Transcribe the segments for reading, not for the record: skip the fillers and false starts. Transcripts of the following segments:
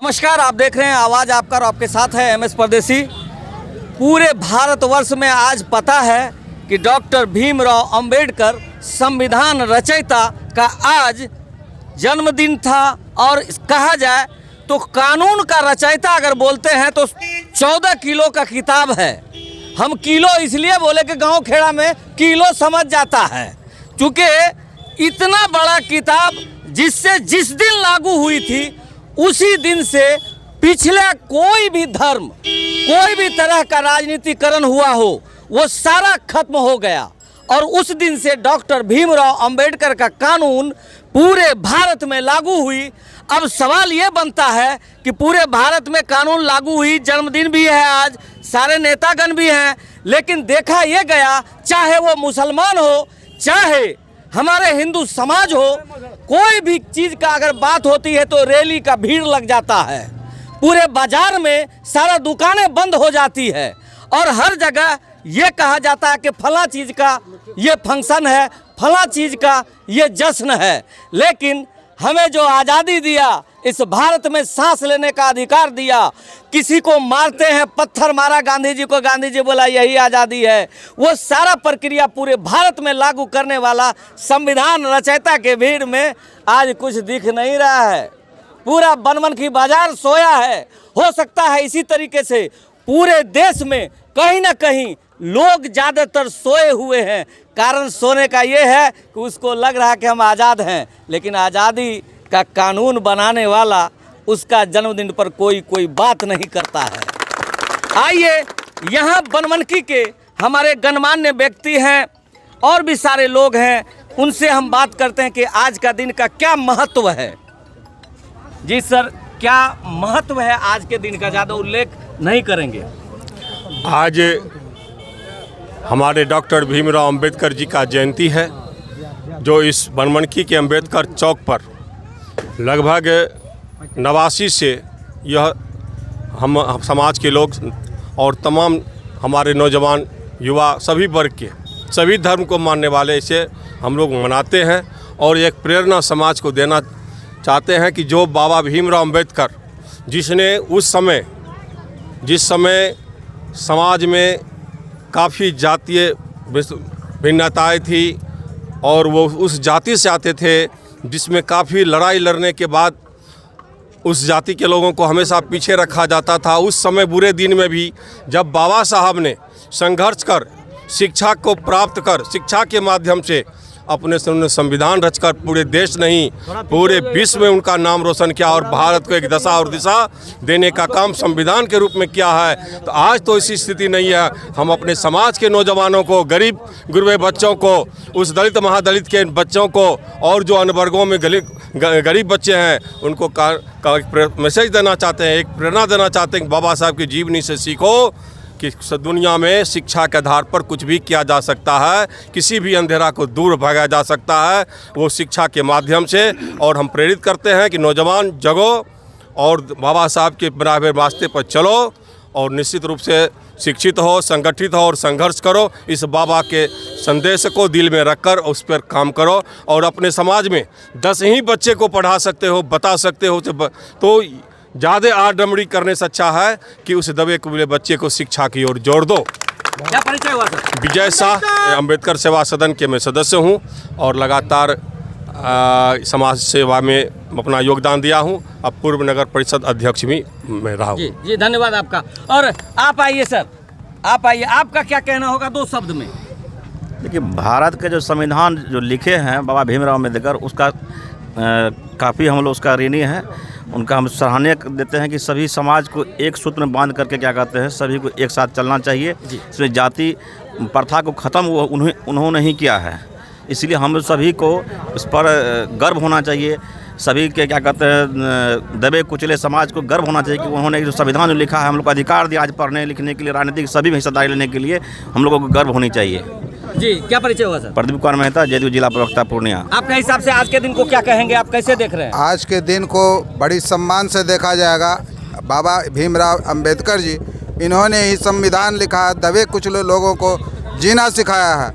नमस्कार, आप देख रहे हैं आवाज़ आपका और आपके साथ है एमएस परदेसी। पूरे भारतवर्ष में आज पता है कि डॉक्टर भीमराव अंबेडकर संविधान रचयिता का आज जन्मदिन था। और कहा जाए तो कानून का रचयिता अगर बोलते हैं तो 14 किलो का किताब है। हम किलो इसलिए बोले कि गांव खेड़ा में किलो समझ जाता है, क्योंकि इतना बड़ा किताब जिससे जिस दिन लागू हुई थी उसी दिन से पिछले कोई भी धर्म, कोई भी तरह का राजनीतिकरण हुआ हो, वो सारा खत्म हो गया। और उस दिन से डॉक्टर भीमराव अंबेडकर का कानून पूरे भारत में लागू हुई। अब सवाल ये बनता है कि पूरे भारत में कानून लागू हुई, जन्मदिन भी है आज, सारे नेतागण भी हैं, लेकिन देखा ये गया, चाहे वो मुसलमान हो, चाहे हमारे हिंदू समाज हो, कोई भी चीज़ का अगर बात होती है तो रैली का भीड़ लग जाता है। पूरे बाजार में सारा दुकानें बंद हो जाती है और हर जगह ये कहा जाता है कि फला चीज़ का ये फंक्शन है, फला चीज़ का ये जश्न है। लेकिन हमें जो आज़ादी दिया, इस भारत में सांस लेने का अधिकार दिया, किसी को मारते हैं, पत्थर मारा गांधी जी को, गांधी जी बोला यही आज़ादी है, वो सारा प्रक्रिया पूरे भारत में लागू करने वाला संविधान रचयिता के भीड़ में आज कुछ दिख नहीं रहा है। पूरा बनमनखी बाजार सोया है। हो सकता है इसी तरीके से पूरे देश में कहीं ना कहीं लोग ज़्यादातर सोए हुए हैं। कारण सोने का ये है कि उसको लग रहा है कि हम आज़ाद हैं, लेकिन आज़ादी का कानून बनाने वाला उसका जन्मदिन पर कोई बात नहीं करता है। आइए, यहाँ बनमनखी के हमारे गणमान्य व्यक्ति हैं और भी सारे लोग हैं, उनसे हम बात करते हैं कि आज का दिन का क्या महत्व है। जी सर, क्या महत्व है आज के दिन का? ज़्यादा उल्लेख नहीं करेंगे। आज हमारे डॉक्टर भीमराव अंबेडकर जी का जयंती है, जो इस बनमनखी के अंबेडकर चौक पर लगभग 89 से यह हम समाज के लोग और तमाम हमारे नौजवान युवा सभी वर्ग के, सभी धर्म को मानने वाले इसे हम लोग मनाते हैं और एक प्रेरणा समाज को देना चाहते हैं कि जो बाबा भीमराव अंबेडकर जिसने उस समय, जिस समय समाज में काफ़ी जातीय भिन्नताएं थी और वो उस जाति से आते थे जिसमें काफ़ी लड़ाई लड़ने के बाद उस जाति के लोगों को हमेशा पीछे रखा जाता था। उस समय बुरे दिन में भी जब बाबा साहब ने संघर्ष कर शिक्षा को प्राप्त कर, शिक्षा के माध्यम से अपने संविधान रचकर पूरे देश नहीं पूरे विश्व में उनका नाम रोशन किया और भारत को एक दशा और दिशा देने का काम संविधान के रूप में किया है। तो आज तो ऐसी स्थिति नहीं है। हम अपने समाज के नौजवानों को, गरीब गुरबे बच्चों को, उस दलित महादलित के बच्चों को और जो अन्य वर्गों में गरीब बच्चे हैं उनको मैसेज देना चाहते हैं, एक प्रेरणा देना चाहते हैं कि बाबा साहब की जीवनी से सीखो कि दुनिया में शिक्षा के आधार पर कुछ भी किया जा सकता है, किसी भी अंधेरा को दूर भागा जा सकता है वो शिक्षा के माध्यम से। और हम प्रेरित करते हैं कि नौजवान जगो और बाबा साहब के बराबर रास्ते पर चलो और निश्चित रूप से शिक्षित हो, संगठित हो और संघर्ष करो। इस बाबा के संदेश को दिल में रखकर उस पर काम करो और अपने समाज में 10 ही बच्चे को पढ़ा सकते हो, बता सकते हो तो ज़्यादा आडम्बरी करने से अच्छा है कि उस दबे कुबले बच्चे को शिक्षा की ओर जोड़ दो। क्या परिचय हुआ सर? विजय शाह, अंबेडकर सेवा सदन के मैं सदस्य हूं और लगातार समाज सेवा में अपना योगदान दिया हूं। अब पूर्व नगर परिषद अध्यक्ष भी मैं रहा हूं। जी धन्यवाद आपका। और आप आइए सर, आप आइए, आपका क्या कहना होगा 2 शब्द में? देखिए, भारत के जो संविधान जो लिखे हैं बाबा भीमराव अम्बेडकर, उसका काफ़ी हम लोग उसका ऋणी हैं। उनका हम सराहनीय देते हैं कि सभी समाज को एक सूत्र में बांध करके क्या कहते हैं, सभी को एक साथ चलना चाहिए। इसमें जाति प्रथा को ख़त्म उन्होंने ही किया है, इसलिए हम सभी को इस पर गर्व होना चाहिए। सभी के क्या कहते हैं दबे कुचले समाज को गर्व होना चाहिए कि उन्होंने जो संविधान जो लिखा है, हम लोग को अधिकार दिया आज पढ़ने लिखने के लिए, राजनीतिक सभी में हिस्सेदारी लेने के लिए हम लोगों को गर्व होनी चाहिए। जी, क्या परिचय हुआ सर? प्रदीप कुमार मेहता, जदयू जिला प्रवक्ता पूर्णिया। आपके हिसाब से आज के दिन को क्या कहेंगे, आप कैसे देख रहे हैं? आज के दिन को बड़ी सम्मान से देखा जाएगा। बाबा भीमराव अंबेडकर जी, इन्होंने ही संविधान लिखा, दबे कुचले लोगों को जीना सिखाया है।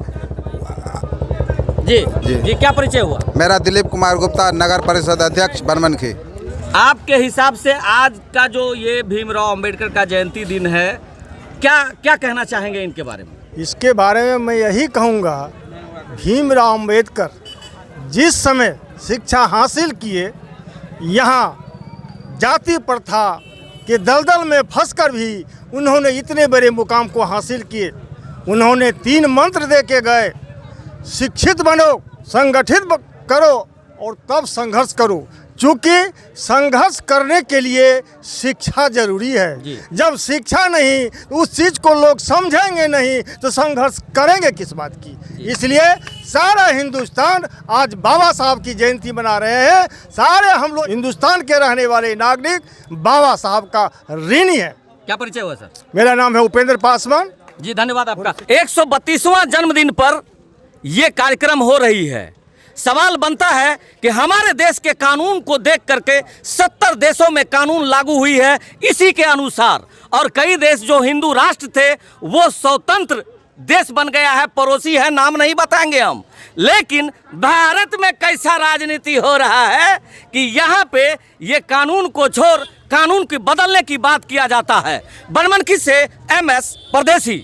जी, क्या परिचय हुआ? मेरा दिलीप कुमार गुप्ता, नगर परिषद अध्यक्ष बनमनखी। आपके हिसाब से आज का जो ये भीमराव अंबेडकर का जयंती दिन है, क्या क्या कहना चाहेंगे इनके बारे में? इसके बारे में मैं यही कहूँगा, भीमराव अंबेडकर जिस समय शिक्षा हासिल किए, यहाँ जाति प्रथा के दलदल में फंसकर भी उन्होंने इतने बड़े मुकाम को हासिल किए। उन्होंने 3 मंत्र दे के गए, शिक्षित बनो, संगठित करो और तब संघर्ष करो। चूँकि संघर्ष करने के लिए शिक्षा जरूरी है। जब शिक्षा नहीं तो उस चीज़ को लोग समझेंगे नहीं तो संघर्ष करेंगे किस बात की। इसलिए सारा हिंदुस्तान आज बाबा साहब की जयंती मना रहे हैं। सारे हम लोग हिंदुस्तान के रहने वाले नागरिक बाबा साहब का ऋणी है। क्या परिचय हुआ सर? मेरा नाम है उपेंद्र पासवान जी, धन्यवाद आपका। 132वां जन्मदिन पर यह कार्यक्रम हो रही है। सवाल बनता है कि हमारे देश के कानून को देख करके 70 देशों में कानून लागू हुई है इसी के अनुसार, और कई देश जो हिंदू राष्ट्र थे वो स्वतंत्र देश बन गया है, पड़ोसी है, नाम नहीं बताएंगे हम। लेकिन भारत में कैसा राजनीति हो रहा है कि यहाँ पे ये कानून को छोड़ कानून की बदलने की बात किया जाता है। बनमनखी से MS परदेसी।